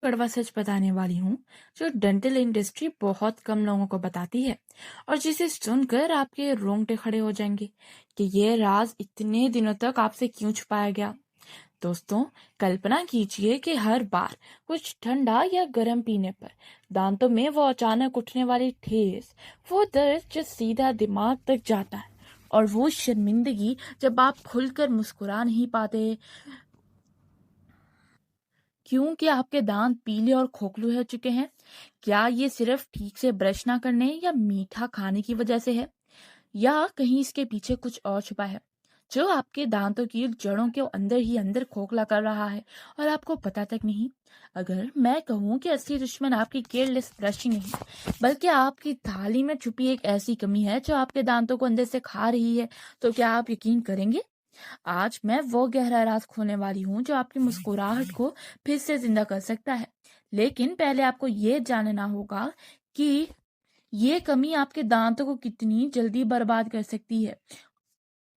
कड़वा सच बताने वाली हूँ जो डेंटल इंडस्ट्री बहुत कम लोगों को बताती है और जिसे सुनकर आपके रोंगटे खड़े हो जाएंगे कि ये राज इतने दिनों तक आपसे क्यों छुपाया गया। दोस्तों, कल्पना कीजिए कि हर बार कुछ ठंडा या गर्म पीने पर दांतों में वो अचानक उठने वाली ठेस, वो दर्द जो सीधा दिमाग तक जाता है और वो शर्मिंदगी जब आप खुलकर मुस्कुरा नहीं पाते क्योंकि आपके दांत पीले और खोखले हो चुके हैं। क्या ये सिर्फ ठीक से ब्रश ना करने या मीठा खाने की वजह से है, या कहीं इसके पीछे कुछ और छुपा है जो आपके दांतों की जड़ों के अंदर ही अंदर खोखला कर रहा है और आपको पता तक नहीं। अगर मैं कहूँ कि असली दुश्मन आपकी केयरलेस ब्रशिंग नहीं बल्कि आपकी थाली में छुपी एक ऐसी कमी है जो आपके दांतों को अंदर से खा रही है, तो क्या आप यकीन करेंगे? आज मैं वो गहरा राज खोलने वाली हूँ जो आपकी मुस्कुराहट को फिर से जिंदा कर सकता है। लेकिन पहले आपको ये जानना होगा कि ये कमी आपके दांतों को कितनी जल्दी बर्बाद कर सकती है।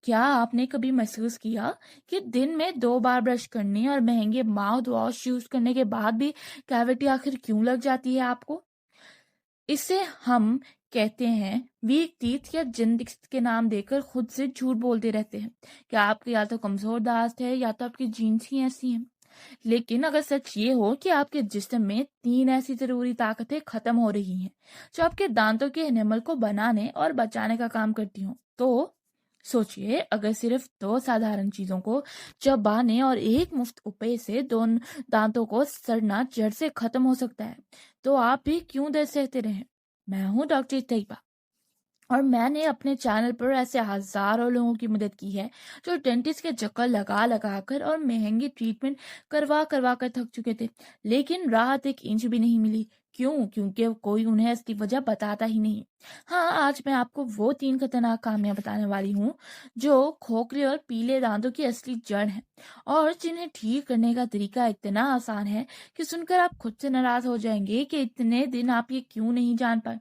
क्या आपने कभी महसूस किया कि दिन में 2 बार ब्रश करने और महंगे माउथ वॉश यूज करने के बाद भी कैविटी आखिर क्यों लग जाती है आपको? इसे हम कहते हैं वीक टीथ या जेनेटिक्स के नाम देकर खुद से झूठ बोलते रहते हैं। क्या आपके या तो कमजोर दांत है या तो आपकी जीन्स ही ऐसी हैं। लेकिन अगर सच ये हो कि आपके जिस्म में 3 ऐसी जरूरी ताकतें खत्म हो रही हैं जो आपके दांतों के एनिमल को बनाने और बचाने का काम करती हों, तो सोचिए, अगर सिर्फ 2 साधारण चीजों को चबाने और एक मुफ्त उपाय से दोनों दांतों को सड़ना जड़ से खत्म हो सकता है, तो आप भी क्यों डर सहते रहें। मैं हूं डॉक्टर तैयबा और मैंने अपने चैनल पर ऐसे हजारों लोगों की मदद की है जो डेंटिस्ट के चक्कर लगा लगा कर और महंगी ट्रीटमेंट करवा करवा कर थक चुके थे, लेकिन राहत एक इंच भी नहीं मिली। क्यों? क्योंकि कोई उन्हें इसकी वजह बताता ही नहीं। हाँ, आज मैं आपको वो 3 खतरनाक खामियां बताने वाली हूँ जो खोखले और पीले दांतों की असली जड़ है और जिन्हें ठीक करने का तरीका इतना आसान है कि सुनकर आप खुद से नाराज हो जाएंगे कि इतने दिन आप ये क्यों नहीं जान पाए।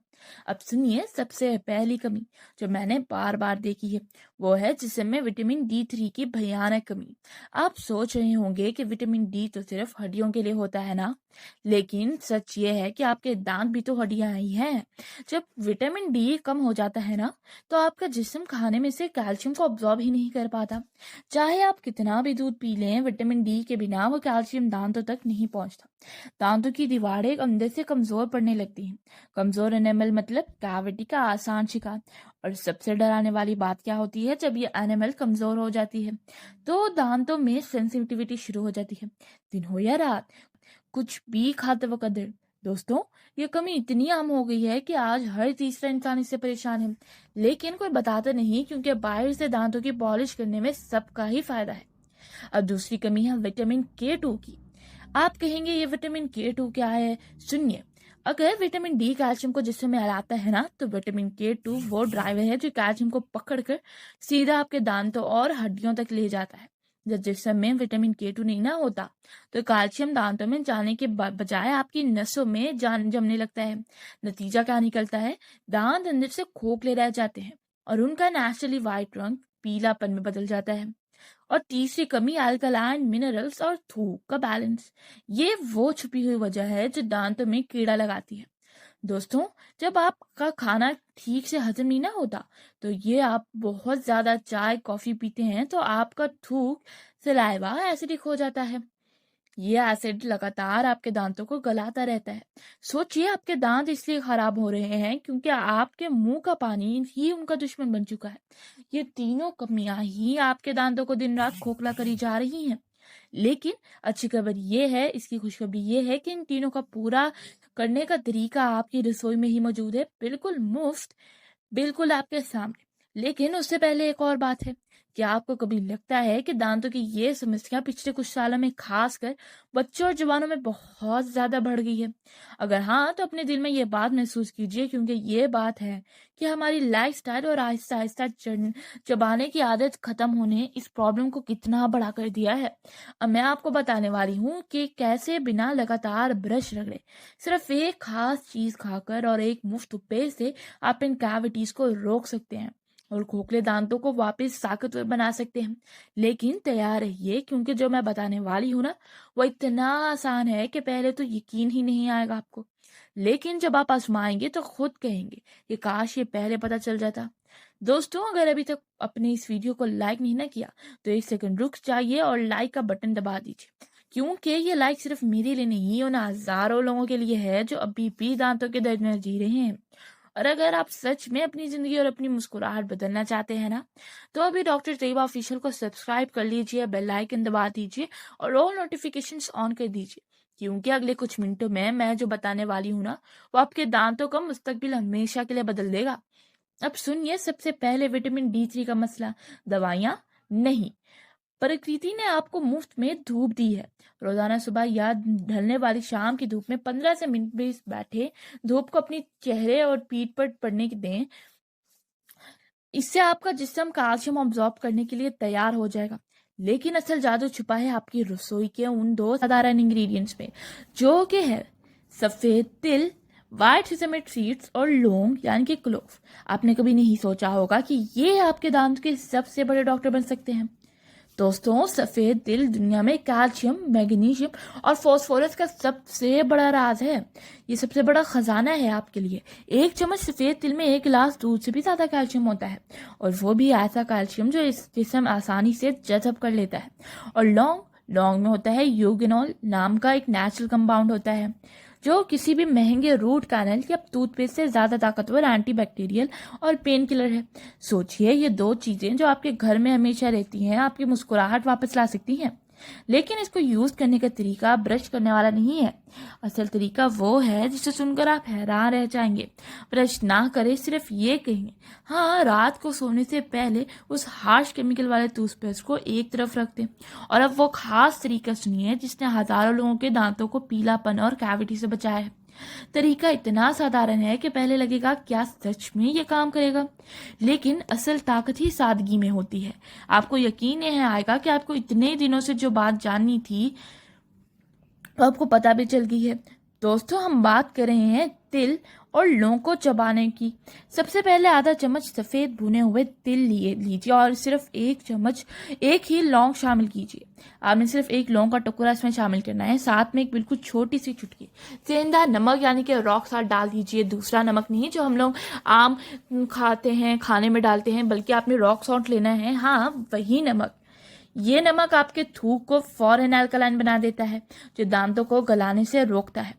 अब सुनिए, सबसे पहली कमी जो मैंने बार बार देखी है वो है जिसम में विटामिन D3 की भयानक कमी। आप सोच रहे होंगे कि विटामिन डी तो सिर्फ हड्डियों के लिए होता है ना, लेकिन सच ये है कि आपके दांत भी तो हड्डियां ही हैं। जब विटामिन डी कम हो जाता है ना, तो आपका जिस्म खाने में से कैल्शियम को अब्जॉर्ब ही नहीं कर पाता। चाहे आप कितना भी दूध पी लें, विटामिन डी के बिना वो कैल्शियम दांतों तक नहीं पहुंचता। दांतों की दीवारें अंदर से कमजोर पड़ने लगती हैं। कमजोर एनिमल मतलब कैविटी का आसान शिकार। और सबसे डराने वाली बात क्या होती है, जब ये एनिमल कमजोर हो जाती है तो दांतों में सेंसिटिविटी शुरू हो जाती है। दिन हो या रात, कुछ भी खाते वक्त दर्द। दोस्तों, ये कमी इतनी आम हो गई है कि आज हर तीसरा इंसान इससे परेशान है, लेकिन कोई बताता नहीं क्योंकि बाहर से दांतों की पॉलिश करने में सबका ही फायदा है। अब दूसरी कमी है विटामिन K2 की। आप कहेंगे ये विटामिन K2 क्या है? सुनिए, अगर विटामिन डी कैल्शियम को जिस्म में लाता है ना, तो विटामिन K2 वो ड्राइवर है जो कैल्शियम को पकड़कर सीधा आपके दांतों और हड्डियों तक ले जाता है। जब जिस्म में विटामिन K2 नहीं ना होता, तो कैल्शियम दांतों में जाने के बजाय आपकी नसों में जान जमने लगता है। नतीजा क्या निकलता है? दांत अंदर से खोखले रह जाते हैं और उनका नेचुरली व्हाइट रंग पीलापन में बदल जाता है। और तीसरी कमी अल्कलाइन मिनरल्स और थूक का बैलेंस। ये वो छुपी हुई वजह है जो दांतों में कीड़ा लगाती है। दोस्तों, जब आपका खाना ठीक से हजम नहीं ना होता, तो ये आप बहुत ज्यादा चाय कॉफी पीते हैं तो आपका थूक सलाइवा एसिडिक हो जाता है। ये एसिड लगातार आपके दांतों को गलाता रहता है। सोचिए, आपके दांत इसलिए खराब हो रहे हैं क्योंकि आपके मुंह का पानी ही उनका दुश्मन बन चुका है। ये तीनों कमियां ही आपके दांतों को दिन रात खोखला करी जा रही हैं। लेकिन अच्छी खबर ये है, इसकी खुशखबरी ये है कि इन तीनों का पूरा करने का तरीका आपकी रसोई में ही मौजूद है, बिल्कुल मुफ्त, बिल्कुल आपके सामने। लेकिन उससे पहले एक और बात है। क्या आपको कभी लगता है कि दांतों की ये समस्या पिछले कुछ सालों में खासकर बच्चों और जवानों में बहुत ज्यादा बढ़ गई है? अगर हाँ, तो अपने दिल में ये बात महसूस कीजिए, क्योंकि ये बात है कि हमारी लाइफस्टाइल और आहिस्ता आहिस्ता चबाने की आदत खत्म होने इस प्रॉब्लम को कितना बड़ा कर दिया है। अब मैं आपको बताने वाली हूँ कि कैसे बिना लगातार ब्रश रगड़े, सिर्फ एक खास चीज खाकर और एक मुफ्त पेय से आप इन कैविटीज को रोक सकते हैं। और खोखले दांतों को वापस ताकतवर बना सकते हैं। लेकिन तैयार रहिए, क्योंकि जो मैं बताने वाली हूँ ना, वो इतना आसान है कि पहले तो यकीन ही नहीं आएगा आपको। लेकिन जब आप आजमाएंगे तो खुद कहेंगे कि काश ये पहले पता चल जाता। दोस्तों, अगर अभी तक अपने इस वीडियो को लाइक नहीं ना किया तो 1 सेकंड रुक जाइए और लाइक का बटन दबा दीजिए, क्योंकि ये लाइक सिर्फ मेरे लिए नहीं, उन हजारों लोगों के लिए है जो अभी भी दांतों के दर्द में जी रहे हैं। और अगर आप सच में अपनी जिंदगी और अपनी मुस्कुराहट बदलना चाहते हैं ना, तो अभी डॉक्टर तैयबा ऑफिशियल को सब्सक्राइब कर लीजिए, बेल आइकन दबा दीजिए और ऑल नोटिफिकेशंस ऑन कर दीजिए, क्योंकि अगले कुछ मिनटों में मैं जो बताने वाली हूँ ना, वो आपके दांतों का मुस्तकबिल हमेशा के लिए बदल देगा। अब सुनिए, सबसे पहले विटामिन D3 का मसला। दवाइयाँ नहीं, प्रकृति ने आपको मुफ्त में धूप दी है। रोजाना सुबह या ढलने वाली शाम की धूप में 15 से मिनट भी बैठे धूप को अपने चेहरे और पीठ पर पड़ने की दें। इससे आपका जिस्म कैल्शियम ऑब्जॉर्ब करने के लिए तैयार हो जाएगा। लेकिन असल जादू छुपा है आपकी रसोई के उन 2 साधारण इंग्रेडिएंट्स में, जो कि है सफेद तिल, व्हाइट सेसमी सीड्स और लौंग यानी कि क्लोव। आपने कभी नहीं सोचा होगा कि ये आपके दांत के सबसे बड़े डॉक्टर बन सकते हैं। दोस्तों, सफेद तिल दुनिया में कैल्शियम, मैग्नीशियम और फास्फोरस का सबसे बड़ा राज है। ये सबसे बड़ा खजाना है आपके लिए। 1 चम्मच सफेद तिल में 1 गिलास दूध से भी ज्यादा कैल्शियम होता है, और वो भी ऐसा कैल्शियम जो इस जिस्म आसानी से जज़ब कर लेता है। और लौंग लौंग में होता है यूगेनॉल नाम का एक नेचुरल कंपाउंड होता है, जो किसी भी महंगे रूट कैनल या टूथपेस्ट से ज्यादा ताकतवर एंटीबैक्टीरियल और पेन किलर है। सोचिए, ये 2 चीजें जो आपके घर में हमेशा रहती हैं, आपकी मुस्कुराहट वापस ला सकती हैं। लेकिन इसको यूज करने का तरीका ब्रश करने वाला नहीं है। असल तरीका वो है जिसे सुनकर आप हैरान रह जाएंगे। ब्रश ना करें, सिर्फ ये कहेंगे, हाँ, रात को सोने से पहले उस हार्श केमिकल वाले टूथपेस्ट को एक तरफ रख दें। और अब वो खास तरीका सुनिए जिसने हजारों लोगों के दांतों को पीलापन और कैविटी से बचाया है। तरीका इतना साधारण है कि पहले लगेगा क्या सच में ये काम करेगा, लेकिन असल ताकत ही सादगी में होती है। आपको यकीन नहीं आएगा कि आपको इतने दिनों से जो बात जाननी थी वो आपको पता भी चल गई है। दोस्तों, हम बात कर रहे हैं तिल और लौंग को चबाने की। सबसे पहले आधा चम्मच सफेद भुने हुए तिल लीजिए और सिर्फ 1 चम्मच एक ही लौंग शामिल कीजिए। आपने सिर्फ 1 लौंग का टुकड़ा इसमें शामिल करना है। साथ में एक बिल्कुल छोटी सी चुटकी सेंधा नमक यानी कि रॉक साल्ट डाल दीजिए। दूसरा नमक नहीं जो हम लोग आम खाते हैं, खाने में डालते हैं, बल्कि आपने रॉक साल्ट लेना है। हाँ, वही नमक। ये नमक आपके थूक को फौरन अल्कलाइन बना देता है, जो दांतों को गलाने से रोकता है।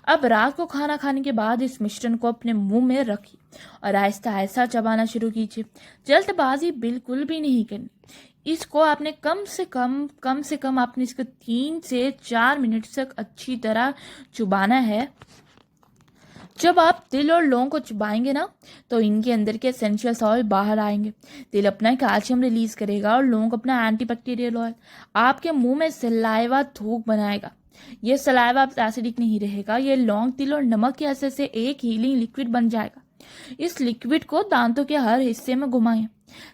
अब रात को खाना खाने के बाद इस मिश्रण को अपने मुंह में रखिए और आहिस्ता आहिस्ता चबाना शुरू कीजिए। जल्दबाजी बिल्कुल भी नहीं करनी। इसको आपने कम से कम आपने इसको 3 से 4 मिनट तक अच्छी तरह चुबाना है। जब आप तिल और लौंग को चबाएंगे ना, तो इनके अंदर के एसेंशियल ऑयल बाहर आएंगे। तिल अपना कैल्शियम रिलीज करेगा और लौंग अपना एंटीबैक्टीरियल ऑयल आपके मुंह में सलाइवा थूक बनाएगा। ये सलाइवा एसिडिक नहीं रहेगा। ये लौंग, तिल और नमक के असर से एक हीलिंग लिक्विड बन जाएगा। इस लिक्विड को दांतों के हर हिस्से में घुमाएं।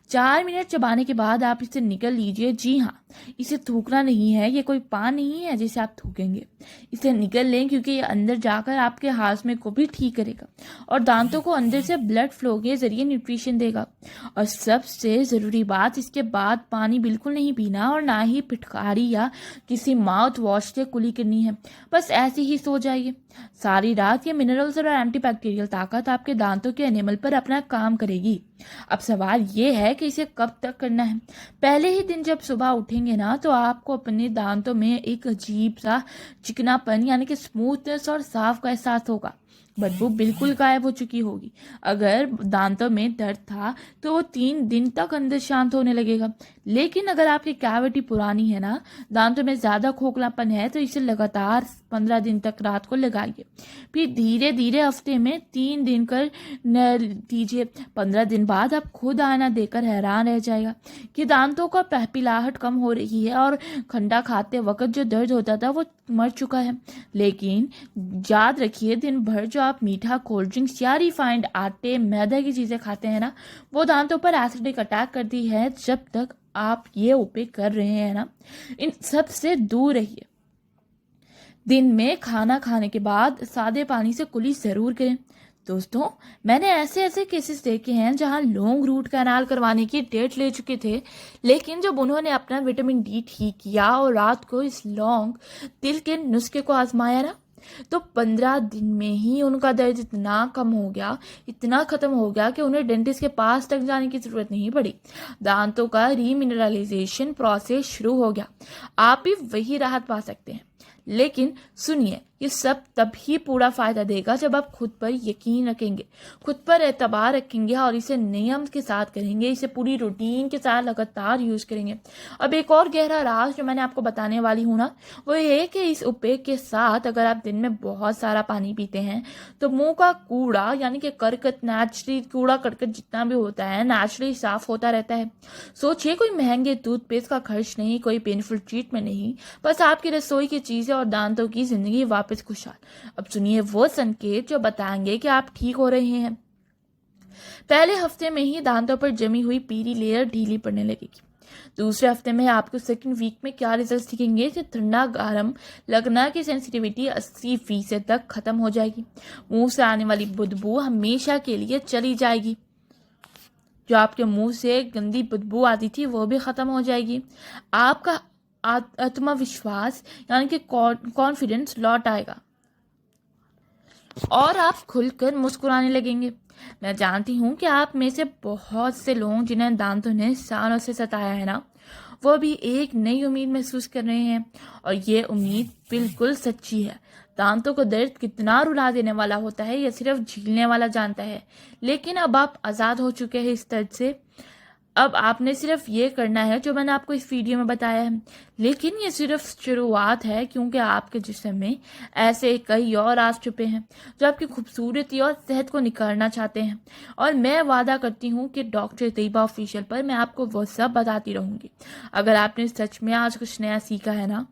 4 मिनट चबाने के बाद आप इसे निकल लीजिए। जी हाँ, इसे थूकना नहीं है। ये कोई पान नहीं है जिसे आप थूकेंगे। इसे निकल लें, क्योंकि ये अंदर जाकर आपके हाजमे को भी ठीक करेगा और दांतों को अंदर से ब्लड फ्लो के जरिए न्यूट्रिशन देगा। और सबसे जरूरी बात, इसके बाद पानी बिल्कुल नहीं पीना और ना ही पिटकारी या किसी माउथ वॉश से कुली करनी है। बस ऐसे ही सो जाइए। सारी रात ये मिनरल्स और एंटीबैक्टीरियल ताकत आपके दांतों के एनिमल पर अपना काम करेगी। अब सवाल ये है कि इसे कब तक करना है। पहले ही दिन जब सुबह उठेंगे ना, तो आपको अपने दांतों में एक अजीब सा चिकनापन यानी कि स्मूथनेस और साफ का एहसास होगा। बदबू बिल्कुल गायब हो चुकी होगी। अगर दांतों में दर्द था तो वो 3 दिन तक अंदर शांत होने लगेगा। लेकिन अगर आपकी कैविटी पुरानी है ना, दांतों में ज्यादा खोखलापन है, तो इसे लगातार 15 दिन तक रात को लगाइए। फिर धीरे धीरे हफ्ते में 3 दिन कर दीजिए। 15 दिन बाद आप खुद आईना देकर हैरान रह जाएगा कि दांतों का पिलाहट कम हो रही है और खंडा खाते वक्त जो दर्द होता था वो मर चुका है। लेकिन याद रखिए, दिन भर जो आप मीठा, कोल्ड ड्रिंक्स या रिफाइंड आटे, मैदा की चीजें खाते हैं ना, वो दांतों पर एसिडिक अटैक करती है। जब तक आप ये उपाय कर रहे हैं ना, इन सब से दूर रहिए। दिन में खाना खाने के बाद सादे पानी से कुली जरूर करें। दोस्तों, मैंने ऐसे ऐसे केसेस देखे हैं जहां लोग रूट कैनाल करवाने की डेट ले चुके थे, लेकिन जब उन्होंने अपना विटामिन डी ठीक किया और रात को इस लौंग तिल के नुस्खे को आजमाया ना, तो 15 दिन में ही उनका दर्द इतना कम हो गया, इतना खत्म हो गया कि उन्हें डेंटिस्ट के पास तक जाने की जरूरत नहीं पड़ी। दांतों का रीमिनरलाइजेशन प्रोसेस शुरू हो गया। आप भी वही राहत पा सकते हैं। लेकिन सुनिए, ये सब तभी पूरा फायदा देगा जब आप खुद पर यकीन रखेंगे, खुद पर एतबार रखेंगे और इसे नियम के साथ करेंगे, इसे पूरी रूटीन के साथ लगातार यूज करेंगे। अब एक और गहरा राज जो मैंने आपको बताने वाली हूँ ना, वो ये है कि इस उपाय के साथ अगर आप दिन में बहुत सारा पानी पीते हैं तो मुंह का कूड़ा यानी कि करकट, नेचुरली कूड़ा करकट जितना भी होता है नेचुरली साफ होता रहता है। सोचिए, कोई महंगे टूथपेस्ट का खर्च नहीं, कोई पेनफुल ट्रीटमेंट नहीं, बस आपकी रसोई की चीजें और दांतों की जिंदगी वापस खुशहाल। अब सुनिए वो संकेत जो बताएंगे कि आप ठीक हो रहे हैं। पहले हफ्ते में ही दांतों पर जमी हुई पीली लेयर ढीली पड़ने लगेगी। दूसरे हफ्ते में आपको सेकंड वीक में क्या रिजल्ट दिखेंगे कि ठंडा गर्म लगना की सेंसिटिविटी 80% तक खत्म हो जाएगी। मुंह से आने वाली बदबू हमेशा के लिए चली जाएगी। जो आपके मुंह से गंदी बदबू आती थी वो भी खत्म हो जाएगी। आपका आत्मविश्वास यानी कि कॉन्फिडेंस लौट आएगा और आप खुलकर मुस्कुराने लगेंगे। मैं जानती हूँ कि आप में से बहुत से लोग जिन्हें दांतों ने सालों से सताया है ना, वो भी एक नई उम्मीद महसूस कर रहे हैं और ये उम्मीद बिल्कुल सच्ची है। दांतों को दर्द कितना रुला देने वाला होता है ये सिर्फ झीलने वाला जानता है, लेकिन अब आप आज़ाद हो चुके हैं इस दर्द से। अब आपने सिर्फ ये करना है जो मैंने आपको इस वीडियो में बताया है, लेकिन ये सिर्फ शुरुआत है, क्योंकि आपके जिस्म में ऐसे कई और राज छुपे हैं जो आपकी खूबसूरती और सेहत को निखारना चाहते हैं। और मैं वादा करती हूँ कि डॉक्टर तैयबा ऑफिशियल पर मैं आपको वो सब बताती रहूँगी। अगर आपने सच में आज कुछ नया सीखा है ना,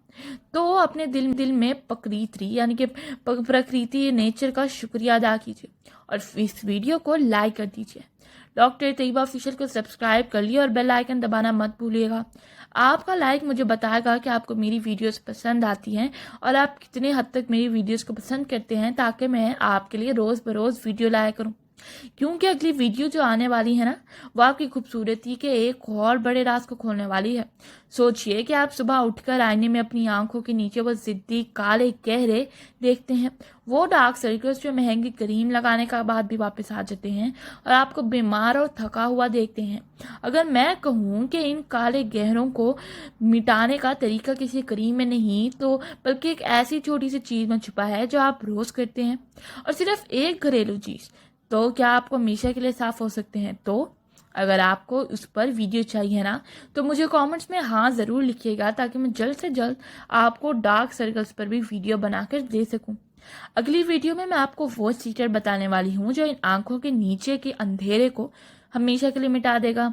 तो अपने दिल में प्रकृति यानी कि प्रकृति नेचर का शुक्रिया अदा कीजिए और इस वीडियो को लाइक कर दीजिए। डॉक्टर तैयबा ऑफिशियल को सब्सक्राइब कर लिए और बेल आइकन दबाना मत भूलिएगा। आपका लाइक मुझे बताएगा कि आपको मेरी वीडियोस पसंद आती हैं और आप कितने हद तक मेरी वीडियोस को पसंद करते हैं, ताकि मैं आपके लिए रोज़ बरोज़ वीडियो लाया करूं। क्योंकि अगली वीडियो जो आने वाली है ना, वो आपकी खूबसूरती के एक और बड़े राज को खोलने वाली है। सोचिए कि आप सुबह उठकर आईने में अपनी आंखों के नीचे वो जिद्दी काले गहरे देखते हैं, वो डार्क सर्कल्स जो महंगी क्रीम लगाने का बाद भी वापस आ जाते हैं और आपको बीमार और थका हुआ देखते हैं। अगर मैं कहूँ कि इन काले गहरों को मिटाने का तरीका किसी क्रीम में नहीं, तो बल्कि एक ऐसी छोटी सी चीज में छुपा है जो आप रोज करते हैं, और सिर्फ एक घरेलू चीज, तो क्या आपको हमेशा के लिए साफ हो सकते हैं? तो अगर आपको उस पर वीडियो चाहिए ना, तो मुझे कमेंट्स में हाँ ज़रूर लिखिएगा, ताकि मैं जल्द से जल्द आपको डार्क सर्कल्स पर भी वीडियो बनाकर दे सकूं। अगली वीडियो में मैं आपको वो सीक्रेट बताने वाली हूँ जो इन आंखों के नीचे के अंधेरे को हमेशा के लिए मिटा देगा।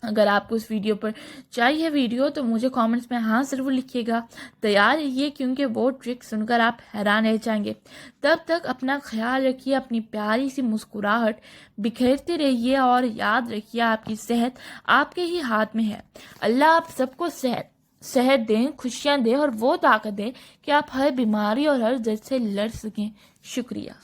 अगर आपको इस वीडियो पर चाहिए वीडियो, तो मुझे कमेंट्स में हाँ ज़रूर लिखिएगा। तैयार रहिए, क्योंकि वो ट्रिक सुनकर आप हैरान रह जाएंगे। तब तक अपना ख्याल रखिए, अपनी प्यारी सी मुस्कुराहट बिखेरते रहिए और याद रखिए आपकी सेहत आपके ही हाथ में है। अल्लाह आप सबको सेहत दें, खुशियाँ दें और वो ताकत दें कि आप हर बीमारी और हर दर्द से लड़ सकें। शुक्रिया।